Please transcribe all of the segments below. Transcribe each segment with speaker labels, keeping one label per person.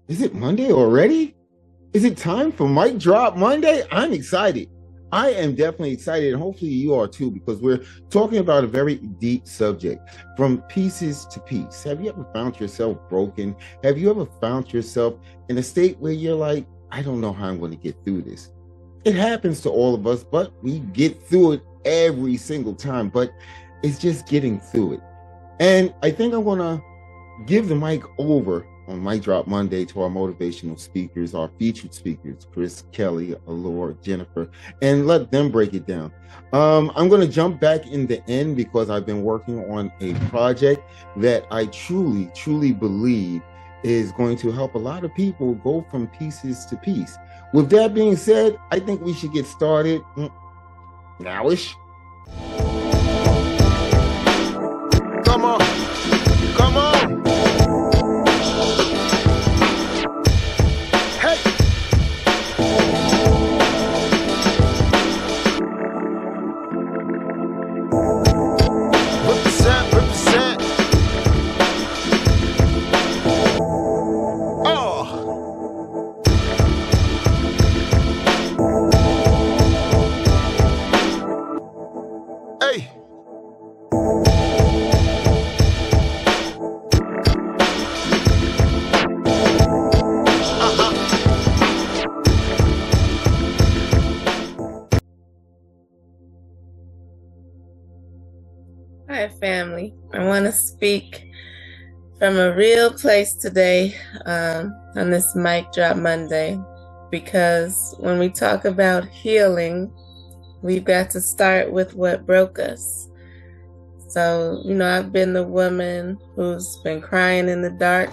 Speaker 1: Is it Monday already? Is it time for Mic Drop Monday? I'm excited. I am definitely excited, and hopefully you are too, because we're talking about a very deep subject, from pieces to peace. Have you ever found yourself broken? Have you ever found yourself in a state where you're like, I don't know how I'm going to get through this? It happens to all of us, but we get through it every single time, but it's just getting through it. And I think I'm going to give the mic over on Mic Drop Monday to our motivational speakers, our featured speakers, Chris, Kelly, Allure, Jennifer, and let them break it down. I'm going to jump back in the end because I've been working on a project that I truly, truly believe is going to help a lot of people go from pieces to peace. With that being said, I think we should get started nowish.
Speaker 2: Come on. Come on. Hey. Represent, represent. Oh. Hey.
Speaker 3: Hi, family. I want to speak from a real place today on this Mic Drop Monday, because when we talk about healing, we've got to start with what broke us. So, I've been the woman who's been crying in the dark,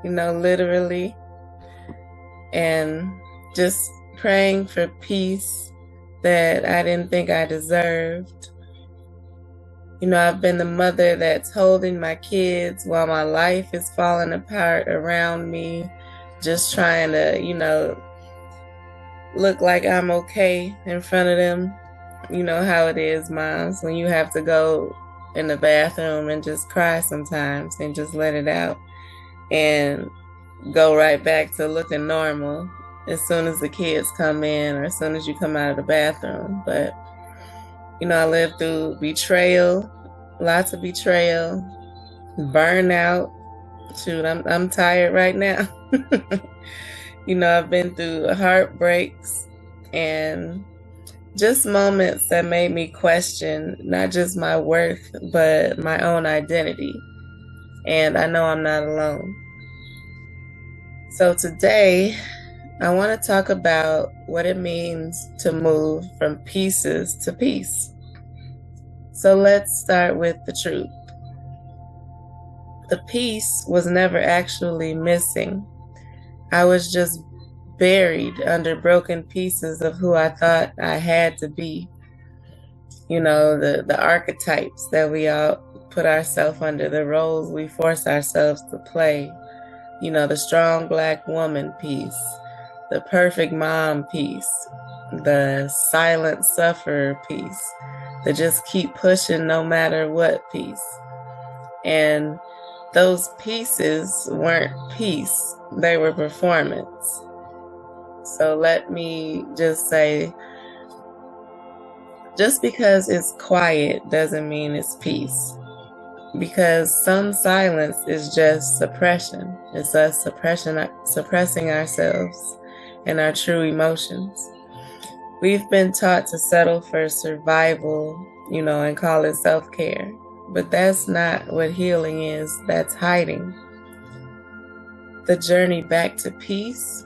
Speaker 3: literally, and just praying for peace that I didn't think I deserved. I've been the mother that's holding my kids while my life is falling apart around me, just trying to, look like I'm okay in front of them. You know how it is, moms, when you have to go in the bathroom and just cry sometimes and just let it out and go right back to looking normal as soon as the kids come in or as soon as you come out of the bathroom. But I lived through betrayal, lots of betrayal, burnout. Shoot, I'm tired right now. I've been through heartbreaks and just moments that made me question not just my worth, but my own identity. And I know I'm not alone. So today, I want to talk about what it means to move from pieces to peace. So let's start with the truth. The peace was never actually missing. I was just buried under broken pieces of who I thought I had to be. The archetypes that we all put ourselves under, the roles we force ourselves to play. The strong Black woman piece, the perfect mom piece, the silent sufferer piece, the just keep pushing no matter what piece. And those pieces weren't peace, they were performance. So let me just say, just because it's quiet doesn't mean it's peace. Because some silence is just suppression. It's us suppressing ourselves and our true emotions. We've been taught to settle for survival, and call it self-care. But that's not what healing is. That's hiding. The journey back to peace,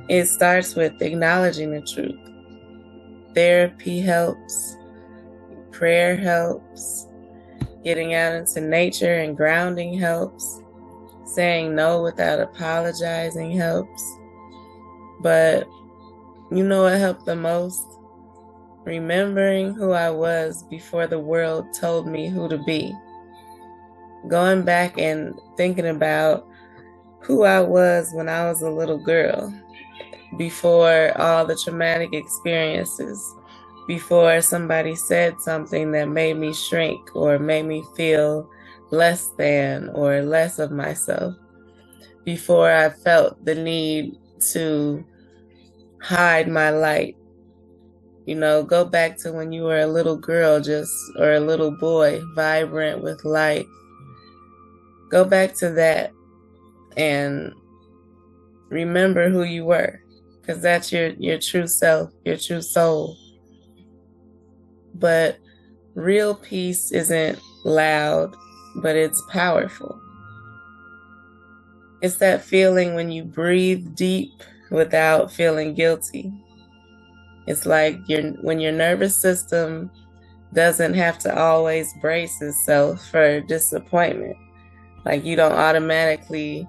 Speaker 3: it starts with acknowledging the truth. Therapy helps. Prayer helps. Getting out into nature and grounding helps. Saying no without apologizing helps. But you know what helped the most? Remembering who I was before the world told me who to be. Going back and thinking about who I was when I was a little girl, before all the traumatic experiences, before somebody said something that made me shrink or made me feel less than or less of myself. before I felt the need to hide my light. Go back to when you were a little girl or a little boy, vibrant with life. Go back to that and remember who you were, because that's your true self, your true soul. But real peace isn't loud, but it's powerful. It's that feeling when you breathe deep without feeling guilty. It's like when your nervous system doesn't have to always brace itself for disappointment. Like you don't automatically,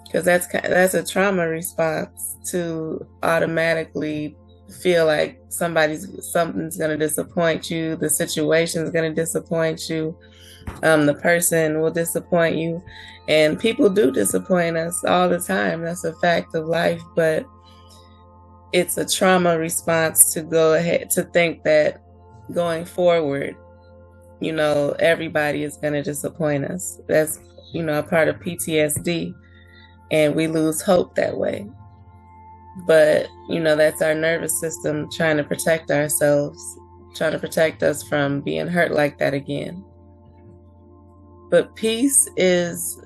Speaker 3: because that's a trauma response, to automatically feel like something's going to disappoint you, the situation's going to disappoint you, the person will disappoint you, and people do disappoint us all the time. That's a fact of life, but it's a trauma response to go ahead to think that going forward, everybody is going to disappoint us. That's, a part of PTSD, and we lose hope that way. But, that's our nervous system trying to protect ourselves, trying to protect us from being hurt like that again. But peace is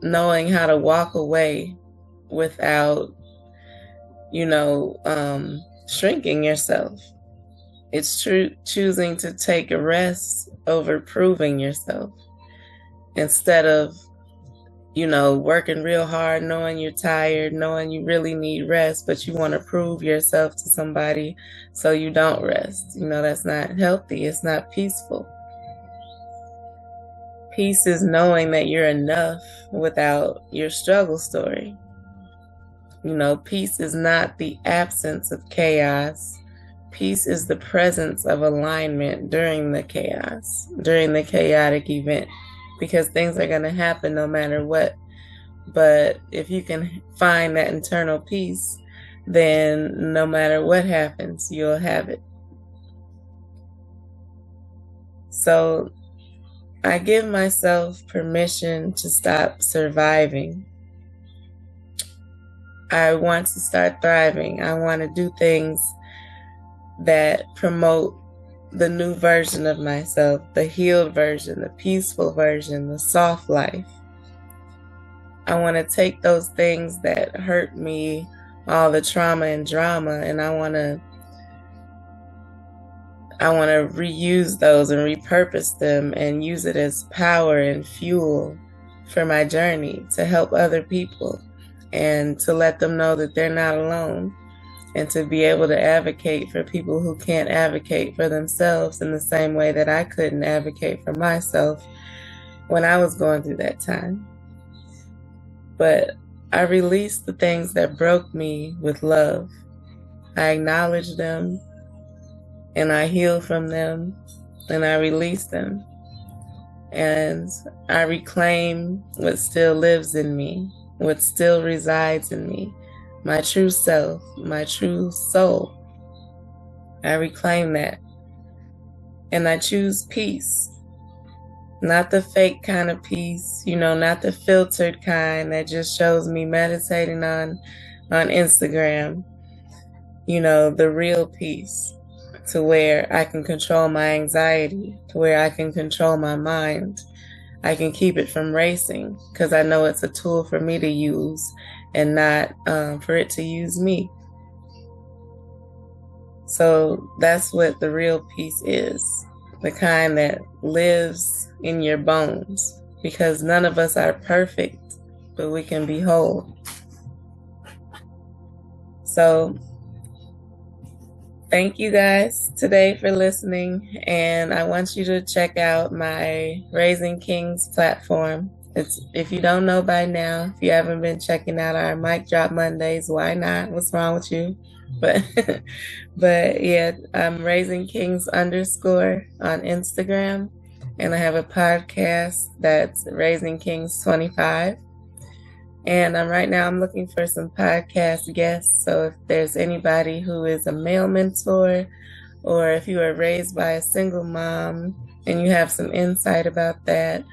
Speaker 3: knowing how to walk away without, shrinking yourself. It's choosing to take a rest over proving yourself. Instead of, working real hard, knowing you're tired, knowing you really need rest, but you want to prove yourself to somebody so you don't rest. That's not healthy. It's not peaceful. Peace is knowing that you're enough without your struggle story. Peace is not the absence of chaos. Peace is the presence of alignment during the chaos, during the chaotic event, because things are going to happen no matter what. But if you can find that internal peace, then no matter what happens, you'll have it. So I give myself permission to stop surviving. I want to start thriving. I want to do things that promote the new version of myself, the healed version, the peaceful version, the soft life. I want to take those things that hurt me, all the trauma and drama, and I want to reuse those and repurpose them and use it as power and fuel for my journey to help other people and to let them know that they're not alone, and to be able to advocate for people who can't advocate for themselves in the same way that I couldn't advocate for myself when I was going through that time. But I released the things that broke me with love. I acknowledged them, and I healed from them, and I released them. And I reclaim what still lives in me, what still resides in me, my true self, my true soul. I reclaim that. And I choose peace. Not the fake kind of peace, not the filtered kind that just shows me meditating on Instagram. The real peace, to where I can control my anxiety, to where I can control my mind. I can keep it from racing because I know it's a tool for me to use and not for it to use me. So that's what the real peace is, the kind that lives in your bones, because none of us are perfect, but we can be whole. So thank you guys today for listening, and I want you to check out my Raising Kings platform. If you don't know by now, if you haven't been checking out our Mic Drop Mondays, why not? What's wrong with you? But yeah, I'm Raising Kings _ on Instagram, and I have a podcast that's Raising Kings 25. And right now I'm looking for some podcast guests. So if there's anybody who is a male mentor, or if you were raised by a single mom and you have some insight about that,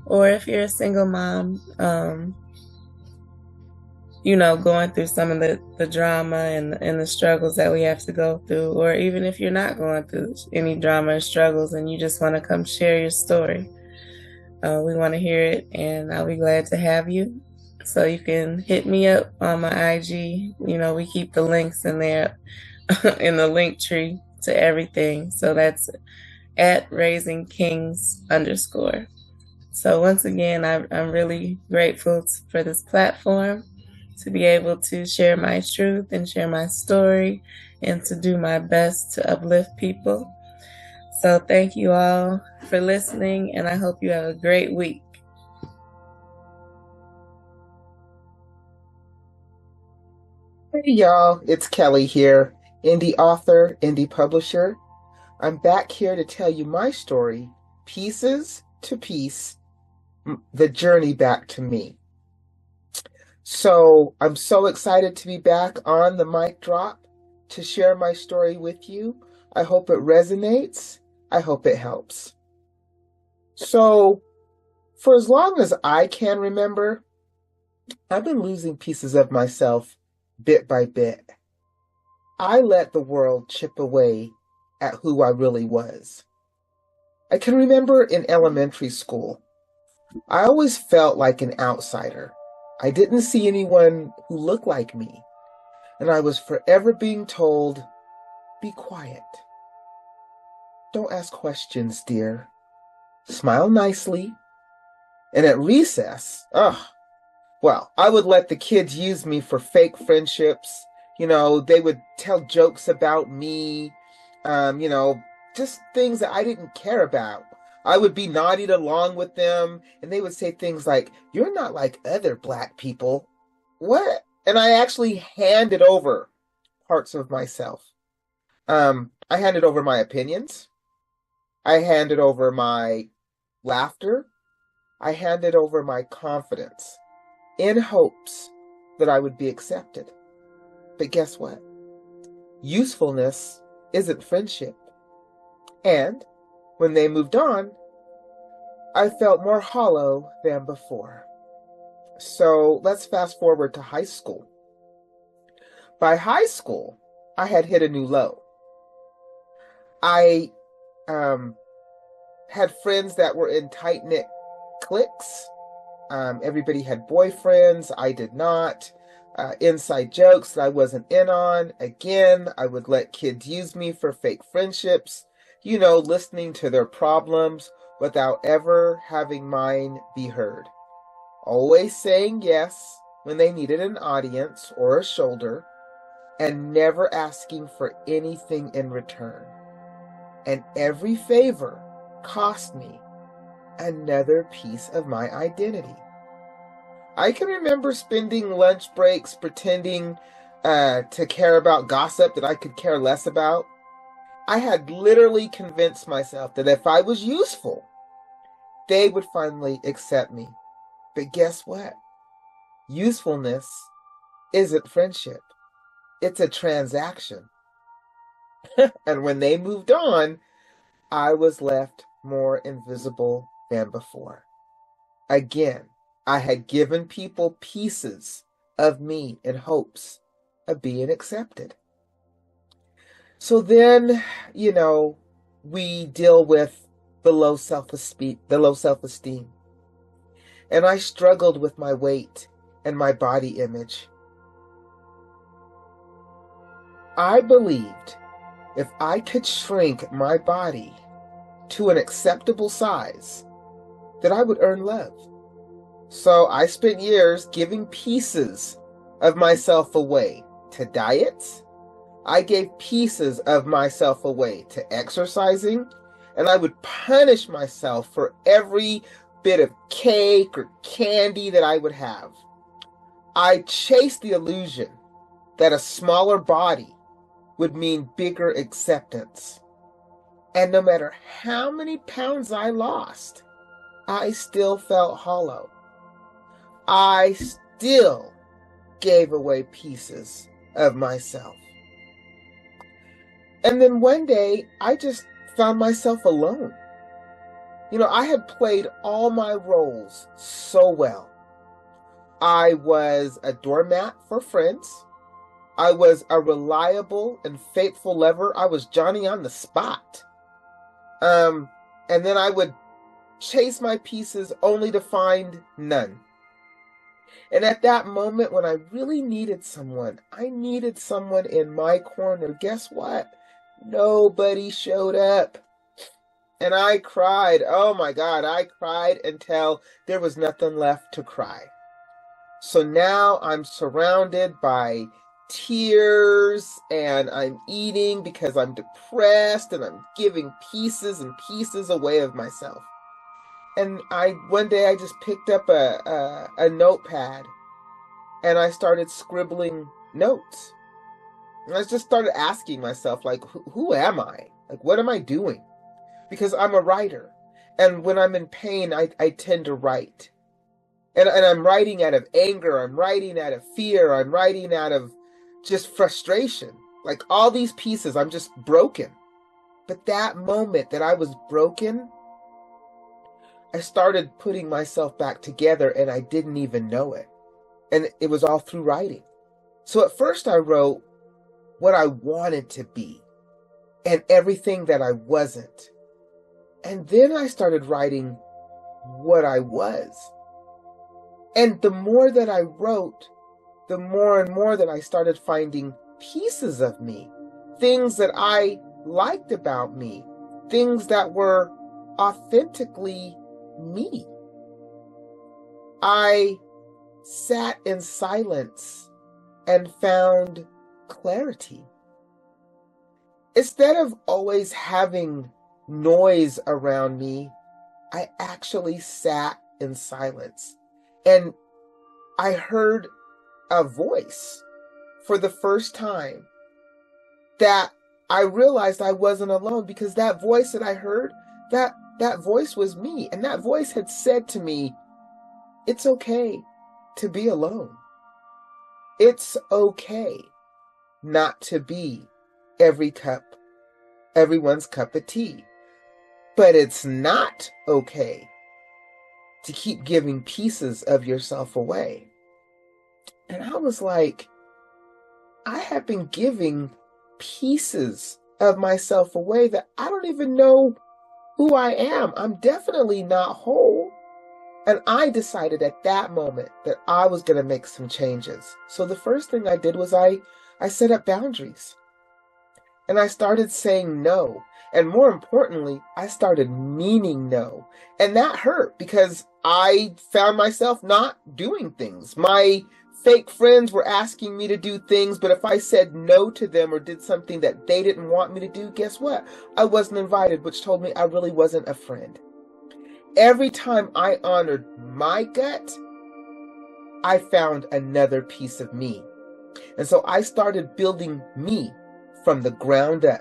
Speaker 3: or if you're a single mom going through some of the drama and the struggles that we have to go through, or even if you're not going through any drama or struggles and you just want to come share your story, we want to hear it, and I'll be glad to have you. So you can hit me up on my IG. We keep the links in there in the link tree to everything. So that's at raisingkings_. So once again, I'm really grateful for this platform, to be able to share my truth and share my story and to do my best to uplift people. So thank you all for listening, and I hope you have a great week.
Speaker 4: Hey y'all, it's Kelly here, indie author, indie publisher. I'm back here to tell you my story, Pieces to Peace, the journey back to me. So I'm so excited to be back on the mic drop to share my story with you. I hope it resonates. I hope it helps. So for as long as I can remember, I've been losing pieces of myself bit by bit. I let the world chip away at who I really was. I can remember in elementary school, I always felt like an outsider. I didn't see anyone who looked like me, and I was forever being told, be quiet. Don't ask questions, dear. Smile nicely. And at recess, I would let the kids use me for fake friendships. They would tell jokes about me, just things that I didn't care about. I would be nodding along with them, and they would say things like, you're not like other Black people. What? And I actually handed over parts of myself. I handed over my opinions. I handed over my laughter. I handed over my confidence in hopes that I would be accepted. But guess what? Usefulness isn't friendship. And when they moved on, I felt more hollow than before. So let's fast forward to high school. By high school, I had hit a new low. I had friends that were in tight-knit cliques. Everybody had boyfriends. I did not. Inside jokes that I wasn't in on. Again, I would let kids use me for fake friendships, listening to their problems without ever having mine be heard. Always saying yes when they needed an audience or a shoulder, and never asking for anything in return. And every favor cost me another piece of my identity. I can remember spending lunch breaks pretending to care about gossip that I could care less about. I had literally convinced myself that if I was useful, they would finally accept me. But guess what? Usefulness isn't friendship. It's a transaction. And when they moved on, I was left more invisible than before. Again, I had given people pieces of me in hopes of being accepted. So then, we deal with the low self-esteem. And I struggled with my weight and my body image. I believed if I could shrink my body to an acceptable size, that I would earn love. So I spent years giving pieces of myself away to diets. I gave pieces of myself away to exercising, and I would punish myself for every bit of cake or candy that I would have. I chased the illusion that a smaller body would mean bigger acceptance. And no matter how many pounds I lost, I still felt hollow. I still gave away pieces of myself. And then one day, I just found myself alone. I had played all my roles so well. I was a doormat for friends. I was a reliable and faithful lover. I was Johnny on the spot. And then I would chase my pieces only to find none. And at that moment when I really needed someone, I needed someone in my corner. Guess what? Nobody showed up. And I cried. Oh my God, I cried until there was nothing left to cry. So now I'm surrounded by tears and I'm eating because I'm depressed and I'm giving pieces and pieces away of myself. And one day I just picked up a notepad and I started scribbling notes. And I just started asking myself, like, who am I? Like, what am I doing? Because I'm a writer. And when I'm in pain, I tend to write. And I'm writing out of anger. I'm writing out of fear. I'm writing out of just frustration. Like all these pieces, I'm just broken. But that moment that I was broken, I started putting myself back together and I didn't even know it. And it was all through writing. So at first I wrote what I wanted to be and everything that I wasn't. And then I started writing what I was. And the more that I wrote, the more and more that I started finding pieces of me, things that I liked about me, things that were authentically me. I sat in silence and found clarity. Instead of always having noise around me, I actually sat in silence and I heard a voice for the first time that I realized I wasn't alone, because that voice that I heard, that voice was me. And that voice had said to me, it's okay to be alone. It's okay not to be everyone's cup of tea. But it's not okay to keep giving pieces of yourself away. And I was like, I have been giving pieces of myself away that I don't even know who I am. I'm definitely not whole. And I decided at that moment that I was going to make some changes. So the first thing I did was I set up boundaries. And I started saying no. And more importantly, I started meaning no. And that hurt because I found myself not doing things. My fake friends were asking me to do things, but if I said no to them or did something that they didn't want me to do, guess what? I wasn't invited, which told me I really wasn't a friend. Every time I honored my gut, I found another piece of me. And so I started building me from the ground up.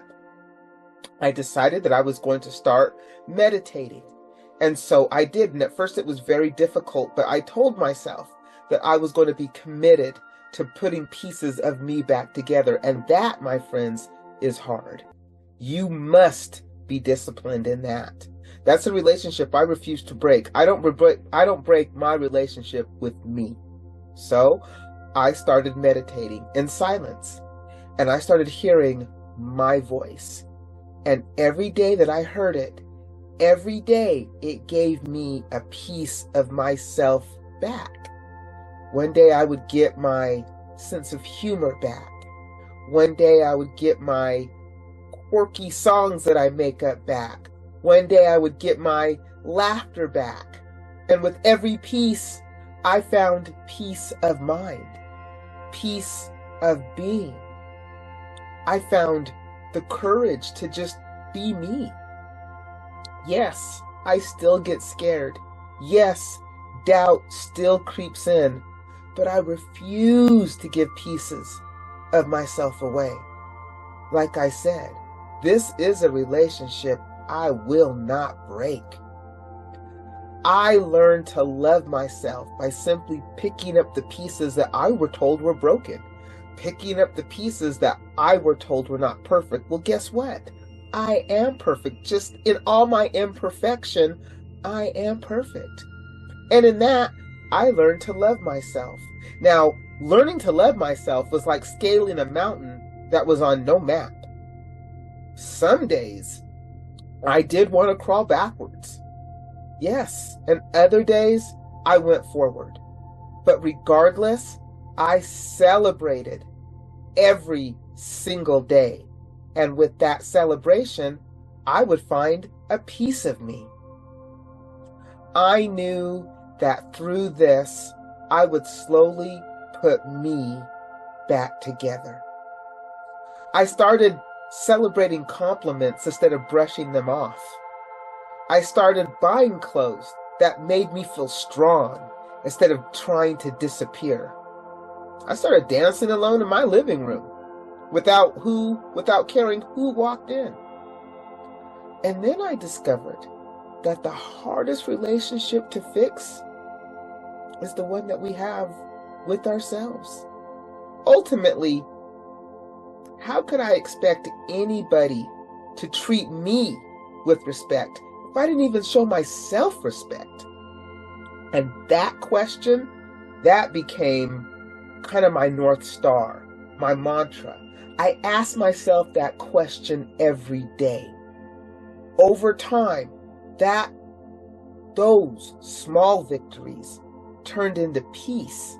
Speaker 4: I decided that I was going to start meditating. And so I did. And at first it was very difficult, but I told myself that I was going to be committed to putting pieces of me back together. And that, my friends, is hard. You must be disciplined in that. That's a relationship I refuse to break. I don't break my relationship with me. So I started meditating in silence, and I started hearing my voice. And every day that I heard it, every day it gave me a piece of myself back. One day I would get my sense of humor back. One day I would get my quirky songs that I make up back. One day I would get my laughter back. And with every piece, I found peace of mind, peace of being. I found the courage to just be me. Yes, I still get scared. Yes, doubt still creeps in, but I refuse to give pieces of myself away. Like I said, this is a relationship I will not break. I learned to love myself by simply picking up the pieces that I were told were broken, picking up the pieces that I were told were not perfect. Well, guess what? I am perfect. Just in all my imperfection, I am perfect. And in that, I learned to love myself. Now, learning to love myself was like scaling a mountain that was on no map. Some days, I did want to crawl backwards. Yes, and other days, I went forward. But regardless, I celebrated every single day. And with that celebration, I would find a piece of me. I knew that through this, I would slowly put me back together. I started celebrating compliments instead of brushing them off. I started buying clothes that made me feel strong instead of trying to disappear. I started dancing alone in my living room without caring who walked in. And then I discovered that the hardest relationship to fix is the one that we have with ourselves. Ultimately, how could I expect anybody to treat me with respect if I didn't even show myself respect? And that question, that became kind of my North Star, my mantra. I ask myself that question every day. Over time, those small victories turned into peace.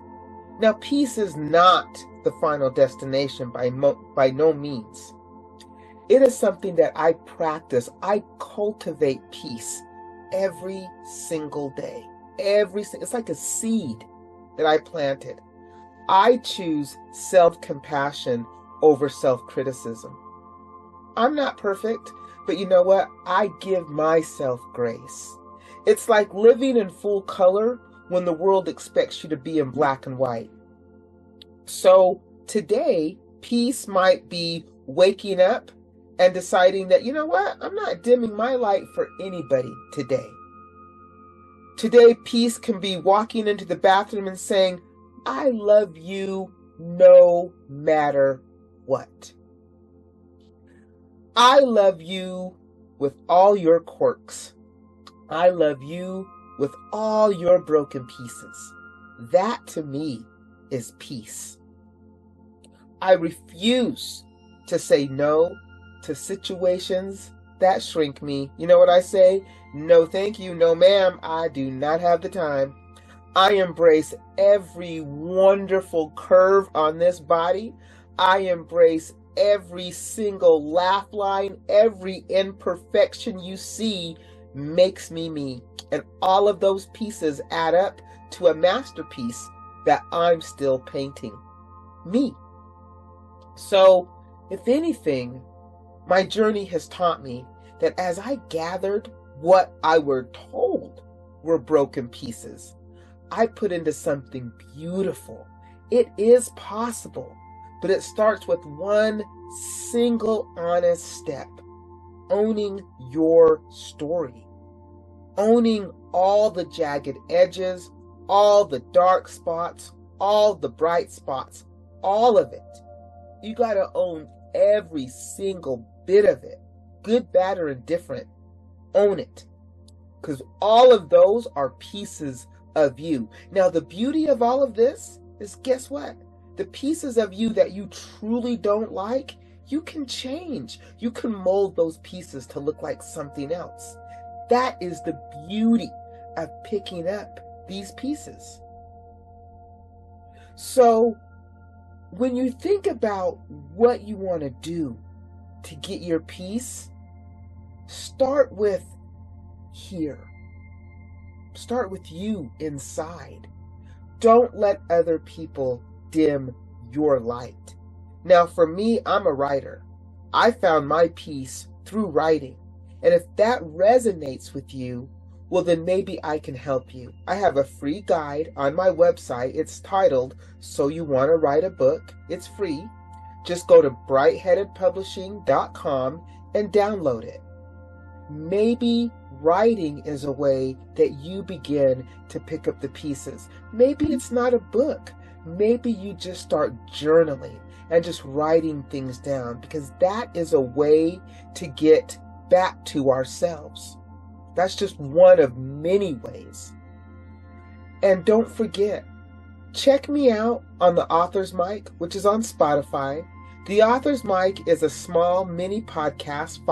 Speaker 4: Now, peace is not the final destination by no means. It is something that I practice. I cultivate peace every single day. It's like a seed that I planted. I choose self-compassion over self-criticism. I'm not perfect, but you know what? I give myself grace. It's like living in full color when the world expects you to be in black and white. So today, peace might be waking up and deciding that, you know what? I'm not dimming my light for anybody today. Today, peace can be walking into the bathroom and saying, I love you no matter what. I love you with all your quirks. I love you with all your broken pieces. That to me is peace. I refuse to say no to situations that shrink me. You know what I say? No, thank you. No, ma'am. I do not have the time. I embrace every wonderful curve on this body. I embrace every single laugh line. Every imperfection you see makes me me. And all of those pieces add up to a masterpiece that I'm still painting. Me. So, if anything, my journey has taught me that as I gathered what I were told were broken pieces, I put into something beautiful. It is possible, but it starts with one single honest step: owning your story, owning all the jagged edges, all the dark spots, all the bright spots, all of it. You got to own every single bit of it, good, bad, or indifferent. Own it, because all of those are pieces of you. Now, the beauty of all of this is, guess what? The pieces of you that you truly don't like, you can change. You can mold those pieces to look like something else. That is the beauty of picking up these pieces. So, when you think about what you want to do to get your peace, start with here. Start with you inside. Don't let other people dim your light. Now, for me, I'm a writer. I found my peace through writing. And if that resonates with you, well, then maybe I can help you. I have a free guide on my website. It's titled, So You Want to Write a Book. It's free. Just go to brightheadedpublishing.com and download it. Maybe writing is a way that you begin to pick up the pieces. Maybe it's not a book. Maybe you just start journaling and just writing things down, because that is a way to get back to ourselves. That's just one of many ways. And don't forget, check me out on the Author's Mic, which is on Spotify. The Author's Mic is a small mini podcast,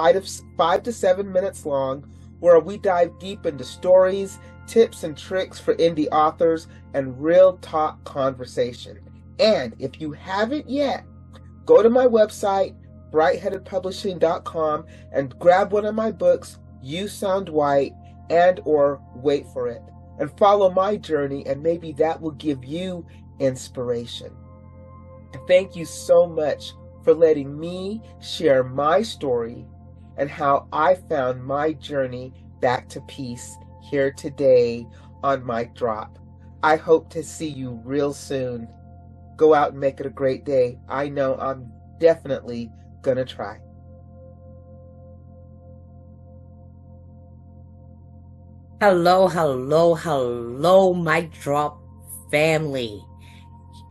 Speaker 4: 5 to 7 minutes long, where we dive deep into stories, tips and tricks for indie authors, and real talk conversation. And if you haven't yet, go to my website, brightheadedpublishing.com, and grab one of my books, You Sound White, and or Wait for It, and follow my journey, and maybe that will give you inspiration. Thank you so much for letting me share my story and how I found my journey back to peace here today on Mic Drop. I hope to see you real soon. Go out and make it a great day. I know I'm definitely gonna try.
Speaker 5: Hello, hello, hello, Mic Drop family.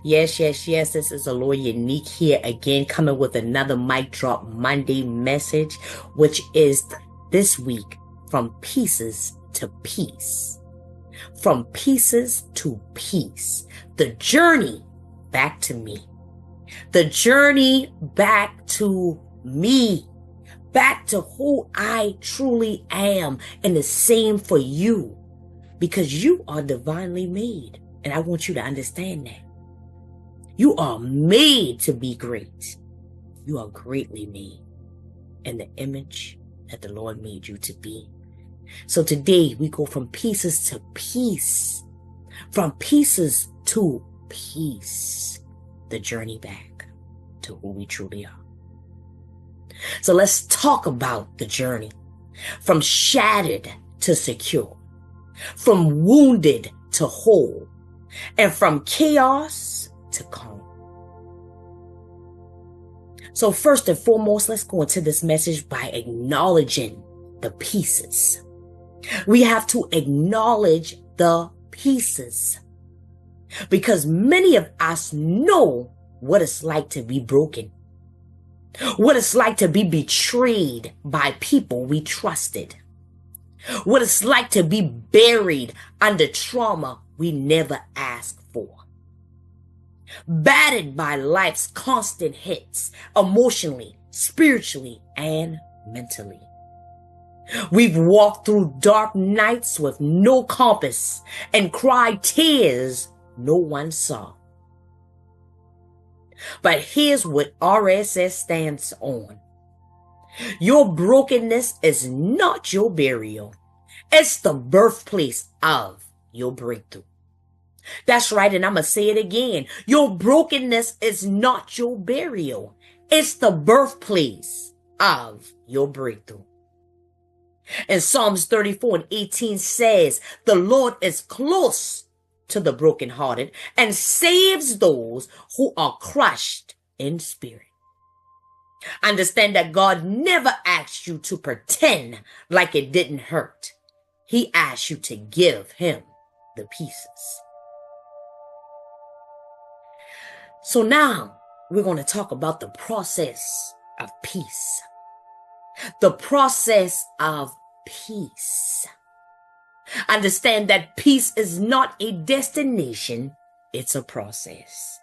Speaker 5: Yes, this is Aloy Unique here again, coming with another Mic Drop Monday message, which is this week, from pieces to peace. From pieces to peace. The journey back to me. The journey back to me. Back to who I truly am. And the same for you. Because you are divinely made. And I want you to understand that. You are made to be great. You are greatly made in the image that the Lord made you to be. So today we go from pieces to peace. From pieces to peace. The journey back to who we truly are. So let's talk about the journey. From shattered to secure. From wounded to whole. And from chaos to calm. So first and foremost, let's go into this message by acknowledging the pieces. We have to acknowledge the pieces. Because many of us know what it's like to be broken. What it's like to be betrayed by people we trusted. What it's like to be buried under trauma we never asked for. Battered by life's constant hits, emotionally, spiritually, and mentally. We've walked through dark nights with no compass and cried tears no one saw. But here's what RSS stands on. Your brokenness is not your burial. It's the birthplace of your breakthrough. That's right, and I'm going to say it again. Your brokenness is not your burial. It's the birthplace of your breakthrough. And Psalms 34:18 says, the Lord is close to the brokenhearted and saves those who are crushed in spirit. Understand that God never asked you to pretend like it didn't hurt. He asked you to give him the pieces. So now we're going to talk about the process of peace. The process of peace. Understand that peace is not a destination, it's a process.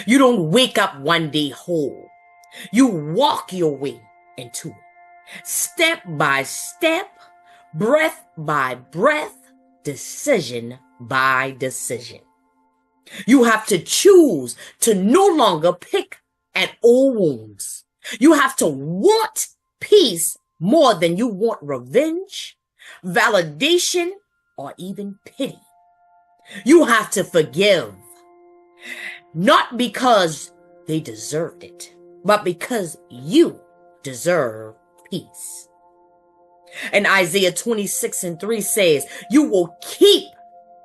Speaker 5: You don't wake up one day whole. You walk your way into it. Step by step, breath by breath, decision by decision. You have to choose to no longer pick at old wounds. You have to want peace more than you want revenge, validation, or even pity. You have to forgive, not because they deserved it, but because you deserve peace. And Isaiah 26:3 says, you will keep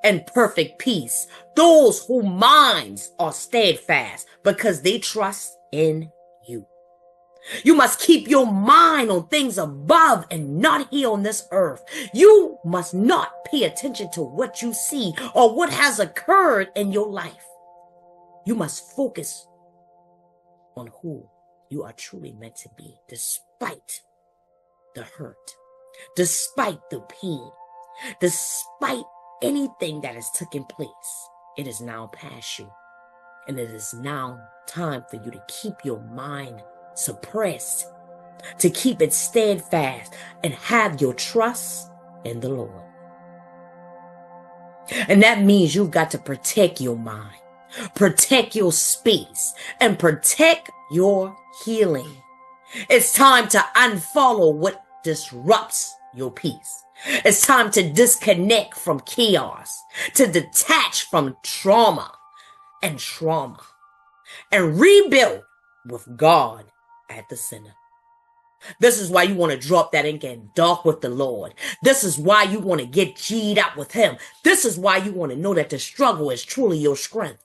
Speaker 5: in perfect peace those whose minds are steadfast because they trust in you. You must keep your mind on things above and not here on this earth. You must not pay attention to what you see or what has occurred in your life. You must focus on who you are truly meant to be, despite the hurt, despite the pain, despite anything that has taken place, it is now past you. And it is now time for you to keep your mind suppressed, to keep it steadfast, and have your trust in the Lord. And that means you've got to protect your mind, protect your space, and protect your healing. It's time to unfollow what disrupts your peace. It's time to disconnect from chaos, to detach from trauma, and rebuild with God at the center. This is why you want to drop that and get dark with the Lord. This is why you want to get G'd up with him. This is why you want to know that the struggle is truly your strength.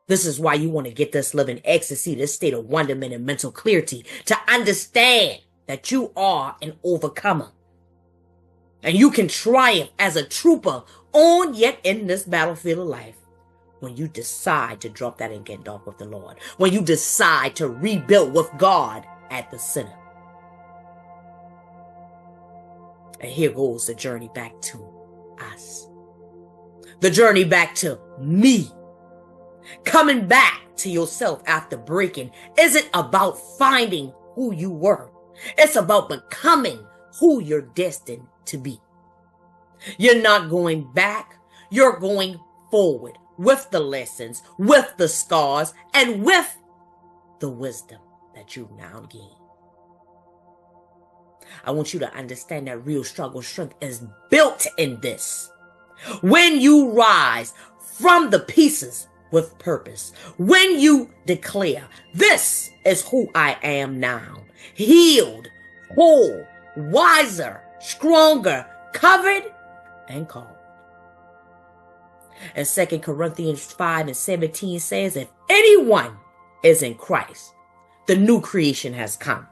Speaker 5: This is why you want to get this living ecstasy, this state of wonderment and mental clarity, to understand that you are an overcomer. And you can triumph as a trooper on yet in this battlefield of life. When you decide to drop that and get dark with the Lord. When you decide to rebuild with God at the center. And here goes the journey back to us. The journey back to me. Coming back to yourself after breaking isn't about finding who you were. It's about becoming who you're destined to be. You're not going back. You're going forward with the lessons, with the scars, and with the wisdom that you've now gained. I want you to understand that real struggle strength is built in this. When you rise from the pieces with purpose, when you declare, this is who I am now, healed, whole, wiser, stronger, covered, and called. And 2 Corinthians 5:17 says, if anyone is in Christ, the new creation has come.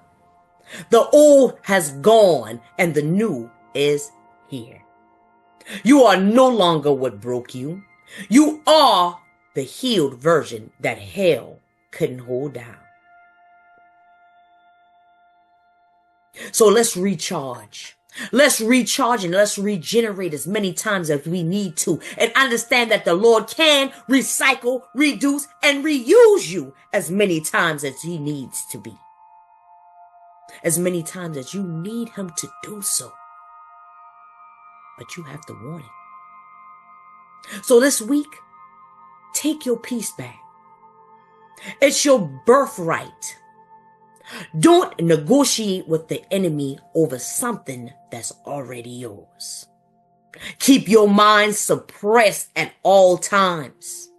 Speaker 5: The old has gone and the new is here. You are no longer what broke you. You are the healed version that hell couldn't hold down. So let's recharge. Let's recharge and let's regenerate as many times as we need to, and understand that the Lord can recycle, reduce, and reuse you as many times as he needs to be. As many times as you need him to do so. But you have to want it. So this week, take your peace back. It's your birthright. Don't negotiate with the enemy over something that's already yours. Keep your mind suppressed at all times.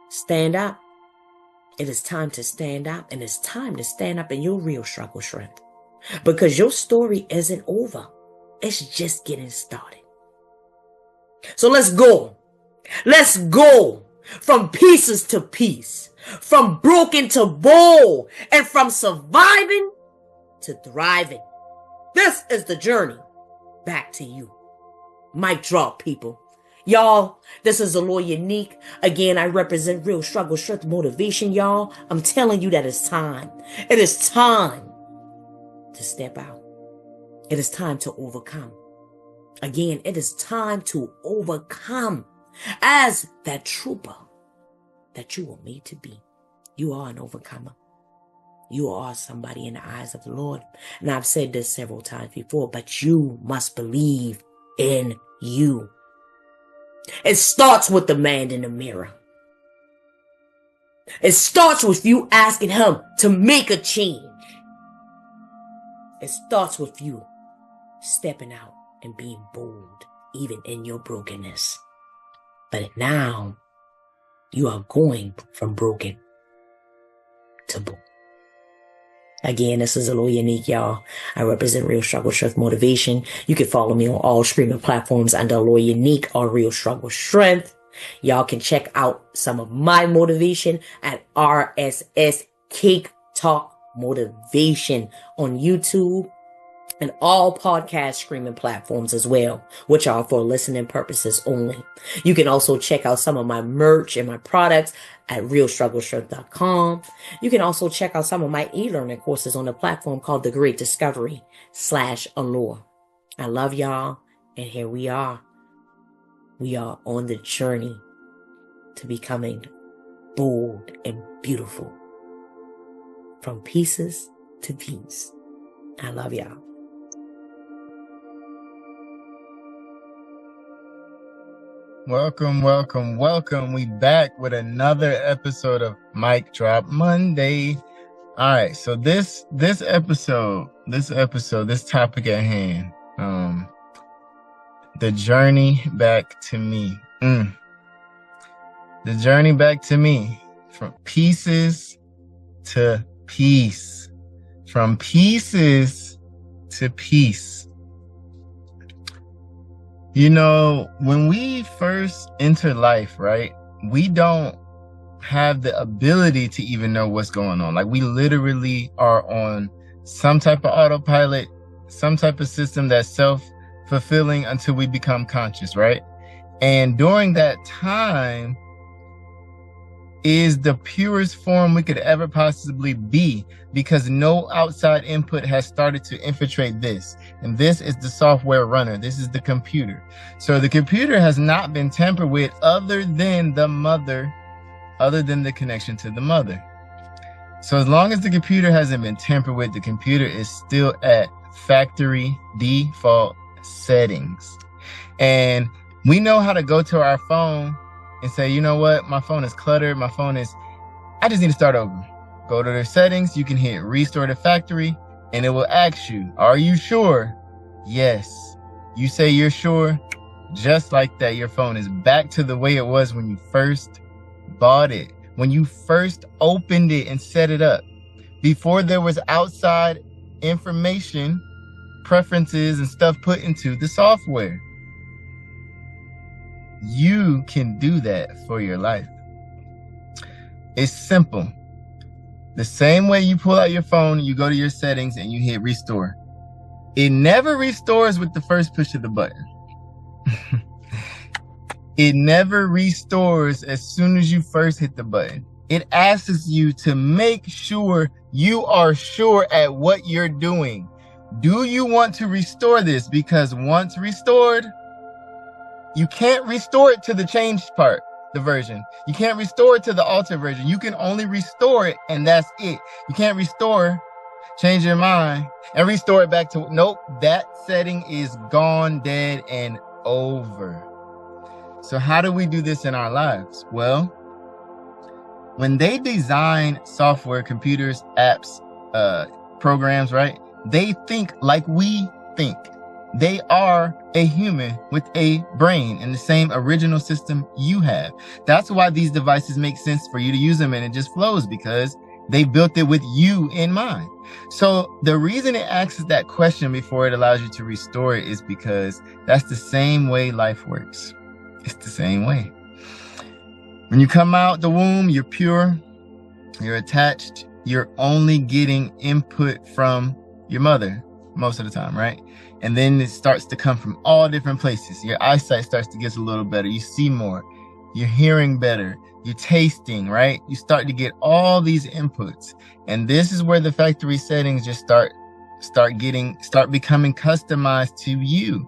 Speaker 5: Stand up. It is time to stand up, and it's time to stand up in your real struggle strength. Because your story isn't over. It's just getting started. So let's go. Let's go. From pieces to peace, from broken to bold, and from surviving to thriving. This is the journey back to you. Mic drop, people. Y'all, this is Aloy Unique. Again, I represent real struggle, strength, motivation, y'all. I'm telling you that it's time. It is time to step out. It is time to overcome. Again, it is time to overcome. As that trooper that you were made to be. You are an overcomer. You are somebody in the eyes of the Lord. And I've said this several times before, but you must believe in you. It starts with the man in the mirror. It starts with you asking him to make a change. It starts with you stepping out and being bold, even in your brokenness. But now, you are going from broken to bold. Again, this is Aloy Unique, y'all. I represent Real Struggle Strength Motivation. You can follow me on all streaming platforms under Aloy Unique or Real Struggle Strength. Y'all can check out some of my motivation at RSS Cake Talk Motivation on YouTube and all podcast streaming platforms as well, which are for listening purposes only. You can also check out some of my merch and my products at realstrugglestrength.com. You can also check out some of my e-learning courses on the platform called The Great Discovery /Allure. I love y'all, and here we are. We are on the journey to becoming bold and beautiful. From pieces to peace. I love y'all.
Speaker 1: Welcome, welcome, welcome. We back with another episode of Mic Drop Monday. All right, so this topic at hand, the journey back to me. The journey back to me, from pieces to peace. From pieces to peace. You know, when we first enter life, right, we don't have the ability to even know what's going on. Like, we literally are on some type of autopilot, some type of system that's self-fulfilling until we become conscious, right? And during that time is the purest form we could ever possibly be, because no outside input has started to infiltrate this. And this is the software runner. This is the computer. So the computer has not been tampered with other than the connection to the mother. So as long as the computer hasn't been tampered with, the computer is still at factory default settings. And we know how to go to our phone and say, you know what, my phone is cluttered. I just need to start over. Go to their settings. You can hit restore to factory and it will ask you, are you sure? Yes. You say you're sure. Just like that, your phone is back to the way it was when you first bought it, when you first opened it and set it up, before there was outside information, preferences, and stuff put into the software. You can do that for your life. It's simple. The same way you pull out your phone, you go to your settings and you hit restore. It never restores with the first push of the button. It never restores as soon as you first hit the button. It asks you to make sure you are sure at what you're doing. Do you want to restore this? Because once restored, you can't restore it to the changed part, the version. You can't restore it to the altered version. You can only restore it, and that's it. You can't restore, change your mind, and restore it back to, nope, that setting is gone, dead, and over. So how do we do this in our lives? Well, when they design software, computers, apps, programs, right? They think like we think. They are a human with a brain and the same original system you have. That's why these devices make sense for you to use them, and it just flows because they built it with you in mind. So the reason it asks that question before it allows you to restore it is because that's the same way life works. It's the same way. When you come out the womb, you're pure, you're attached, you're only getting input from your mother most of the time, right? And then it starts to come from all different places. Your eyesight starts to get a little better. You see more. You're hearing better. You're tasting, right? You start to get all these inputs. And this is where the factory settings just start becoming customized to you.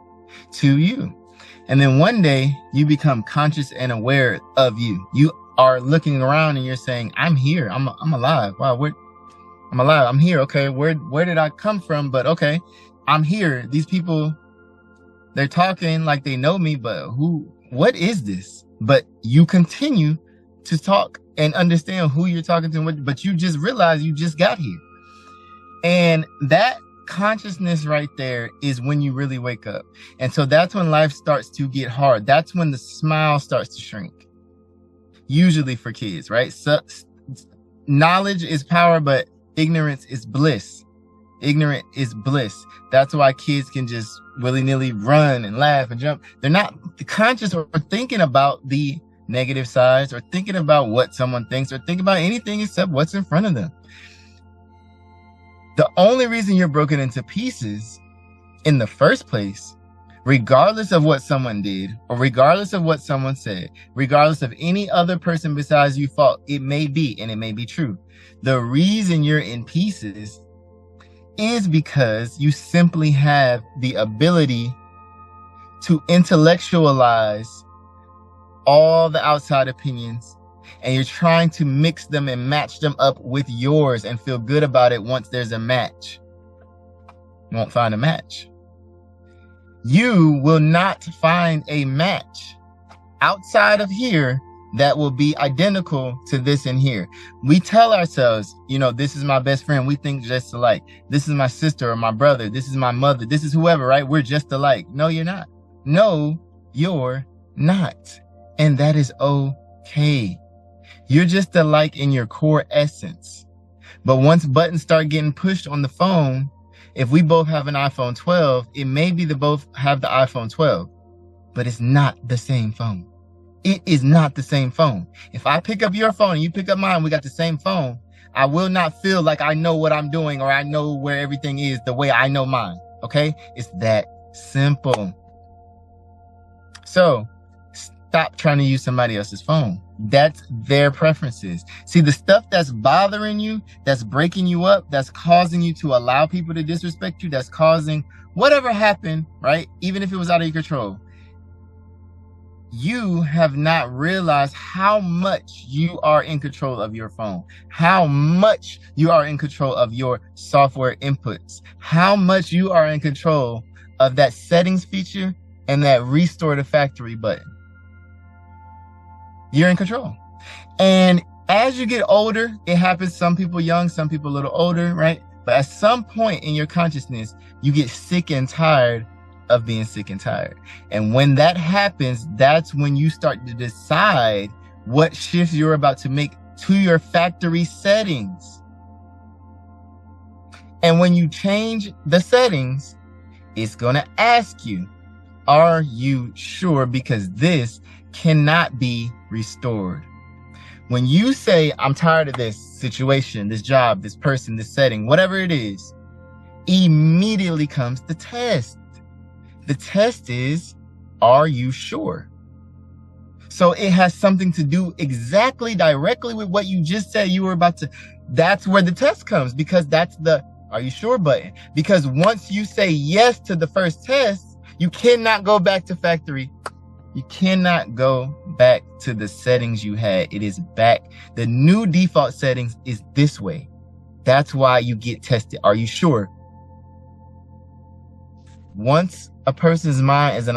Speaker 1: And then one day you become conscious and aware of you. You are looking around and you're saying, I'm here. I'm alive. Wow, I'm alive. I'm here. Okay, where did I come from? But okay, I'm here. These people, they're talking like they know me, but what is this? But you continue to talk and understand who you're talking to, but you just realize you just got here. And that consciousness right there is when you really wake up. And so that's when life starts to get hard. That's when the smile starts to shrink. Usually for kids, right? So, knowledge is power, but ignorance is bliss. Ignorant is bliss. That's why kids can just willy-nilly run and laugh and jump. They're not conscious or thinking about the negative sides or thinking about what someone thinks or think about anything except what's in front of them. The only reason you're broken into pieces in the first place, regardless of what someone did, or regardless of what someone said, regardless of any other person besides you fault, it may be, and it may be true. The reason you're in pieces is because you simply have the ability to intellectualize all the outside opinions, and you're trying to mix them and match them up with yours and feel good about it once there's a match. You won't find a match. You will not find a match outside of here that will be identical to this in here. We tell ourselves, you know, this is my best friend. We think just alike. This is my sister or my brother. This is my mother. This is whoever, right? We're just alike. No, you're not. No, you're not. And that is okay. You're just alike in your core essence. But once buttons start getting pushed on the phone, if we both have an iPhone 12, it may be that both have the iPhone 12, but it's not the same phone. It is not the same phone. If I pick up your phone and you pick up mine, we got the same phone, I will not feel like I know what I'm doing or I know where everything is the way I know mine, okay? It's that simple. So stop trying to use somebody else's phone. That's their preferences. See, the stuff that's bothering you, that's breaking you up, that's causing you to allow people to disrespect you, that's causing whatever happened, right? Even if it was out of your control. You have not realized how much you are in control of your phone, how much you are in control of your software inputs, how much you are in control of that settings feature and that restore to factory button. You're in control. And as you get older, it happens, some people young, some people a little older, right? But at some point in your consciousness, you get sick and tired of being sick and tired. And when that happens, that's when you start to decide what shifts you're about to make to your factory settings. And when you change the settings, it's going to ask you, are you sure? Because this cannot be restored. When you say, I'm tired of this situation, this job, this person, this setting, whatever it is, immediately comes the test. The test is, are you sure? So it has something to do exactly directly with what you just said you were about to. That's where the test comes, because that's the are you sure button. Because once you say yes to the first test, you cannot go back to factory. You cannot go back to the settings you had. It is back. The new default settings is this way. That's why you get tested. Are you sure? Once a person's mind is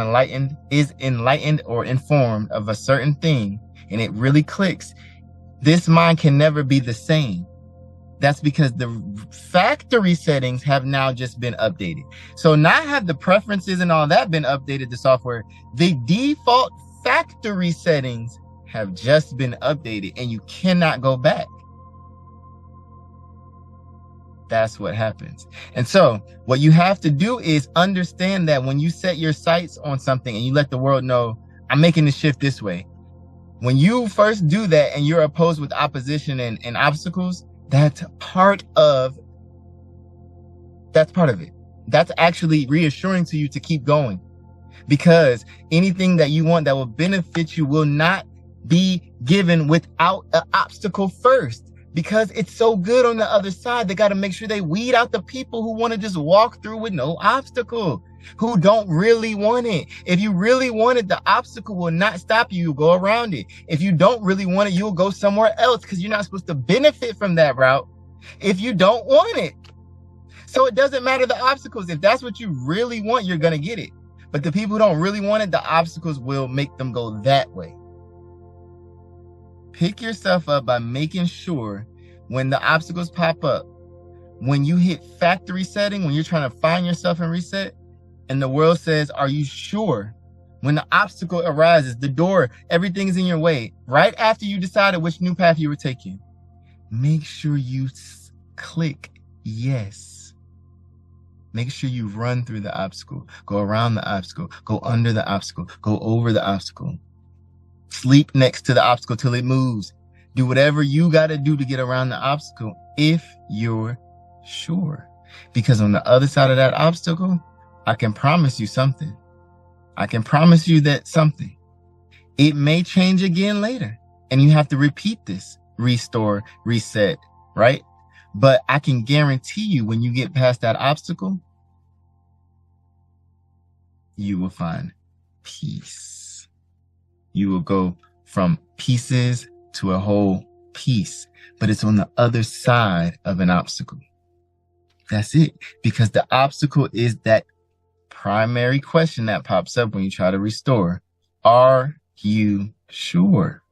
Speaker 1: enlightened or informed of a certain thing, and it really clicks, this mind can never be the same. That's because the factory settings have now just been updated. So not have the preferences and all that been updated, the software, the default factory settings have just been updated and you cannot go back. That's what happens. And so what you have to do is understand that when you set your sights on something and you let the world know, I'm making the shift this way. When you first do that and you're opposed with opposition and obstacles, that's part of it. That's actually reassuring to you to keep going, because anything that you want that will benefit you will not be given without an obstacle first, because it's so good on the other side. They got to make sure they weed out the people who want to just walk through with no obstacle, who don't really want it. If you really want it, the obstacle will not stop you. You'll go around it. If you don't really want it, you'll go somewhere else, because you're not supposed to benefit from that route if you don't want it. So it doesn't matter the obstacles. If that's what you really want, you're going to get it. But the people who don't really want it, the obstacles will make them go that way. Pick yourself up by making sure when the obstacles pop up, when you hit factory setting, when you're trying to find yourself and reset, and the world says, are you sure? When the obstacle arises, the door, everything is in your way, right after you decided which new path you were taking, make sure you click yes. Make sure you run through the obstacle, go around the obstacle, go under the obstacle, go over the obstacle. Sleep next to the obstacle till it moves. Do whatever you got to do to get around the obstacle if you're sure. Because on the other side of that obstacle,
Speaker 6: I can promise you something. I can promise you that something. It may change again later, and you have to repeat this, restore, reset, right? But I can guarantee you when you get past that obstacle, you will find peace. You will go from pieces to a whole piece, but it's on the other side of an obstacle. That's it, because the obstacle is that primary question that pops up when you try to restore. Are you sure?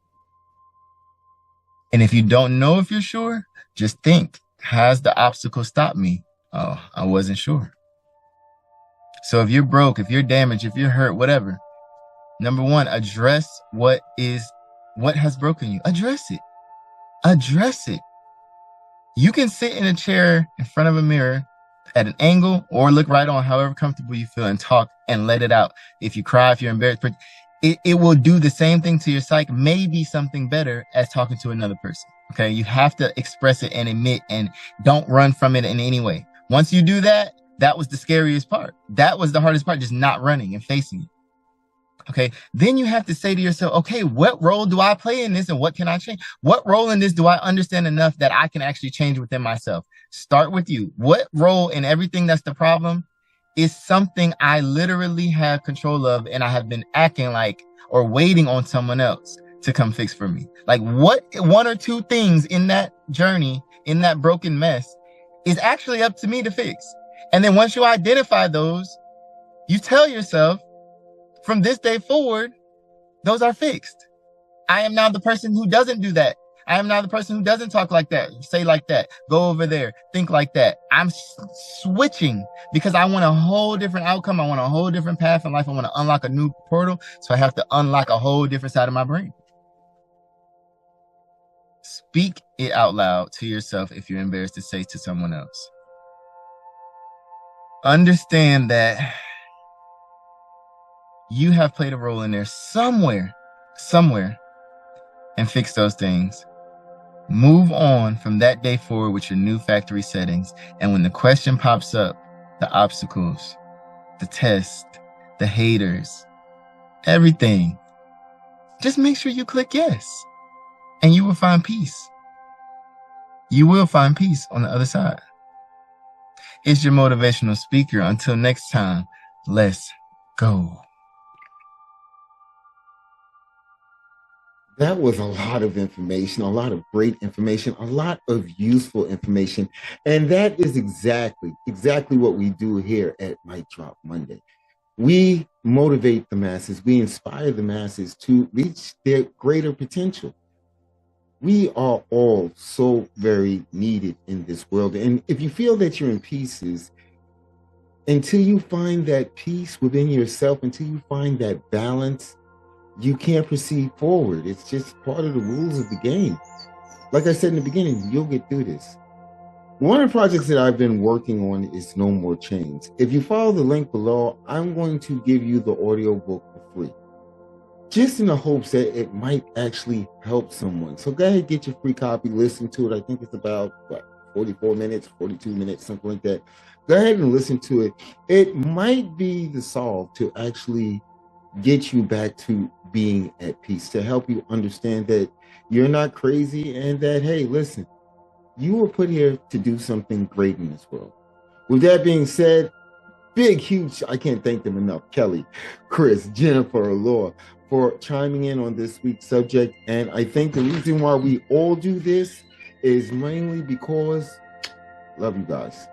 Speaker 6: And if you don't know if you're sure, just think, has the obstacle stopped me? Oh, I wasn't sure. So if you're broke, if you're damaged, if you're hurt, whatever, number one, address what has broken you. Address it. Address it. You can sit in a chair in front of a mirror at an angle or look right on, however comfortable you feel, and talk and let it out. If you cry, if you're embarrassed, it will do the same thing to your psyche, maybe something better as talking to another person. Okay, you have to express it and admit, and don't run from it in any way. Once you do that, that was the scariest part. That was the hardest part, just not running and facing it. Okay, then you have to say to yourself, okay, what role do I play in this and what can I change? What role in this do I understand enough that I can actually change within myself? Start with you. What role in everything that's the problem is something I literally have control of, and I have been acting like or waiting on someone else to come fix for me? Like, what one or two things in that journey, in that broken mess, is actually up to me to fix? And then once you identify those, you tell yourself, from this day forward, those are fixed. I am now the person who doesn't do that. I am now the person who doesn't talk like that, say like that, go over there, think like that. I'm switching because I want a whole different outcome. I want a whole different path in life. I want to unlock a new portal. So I have to unlock a whole different side of my brain. Speak it out loud to yourself if you're embarrassed to say to someone else. Understand that you have played a role in there somewhere, and fix those things. Move on from that day forward with your new factory settings. And when the question pops up, the obstacles, the test, the haters, everything, just make sure you click yes, and you will find peace. You will find peace on the other side. It's your motivational speaker. Until next time, let's go.
Speaker 1: That was a lot of information, a lot of great information, a lot of useful information. And that is exactly what we do here at Mic Drop Monday. We motivate the masses. We inspire the masses to reach their greater potential. We are all so very needed in this world. And if you feel that you're in pieces, until you find that peace within yourself, until you find that balance, you can't proceed forward. It's just part of the rules of the game. Like I said in the beginning, you'll get through this. One of the projects that I've been working on is No More Chains. If you follow the link below, I'm going to give you the audiobook for free, just in the hopes that it might actually help someone. So go ahead, get your free copy, listen to it. I think it's about 44 minutes, 42 minutes, something like that. Go ahead and listen to it. It might be the solve to actually get you back to being at peace, to help you understand that you're not crazy and that, hey, listen, you were put here to do something great in this world. With that being said, big, huge, I can't thank them enough, Kelly, Chris, Jennifer, Laura, for chiming in on this week's subject. And I think the reason why we all do this is mainly because love you guys.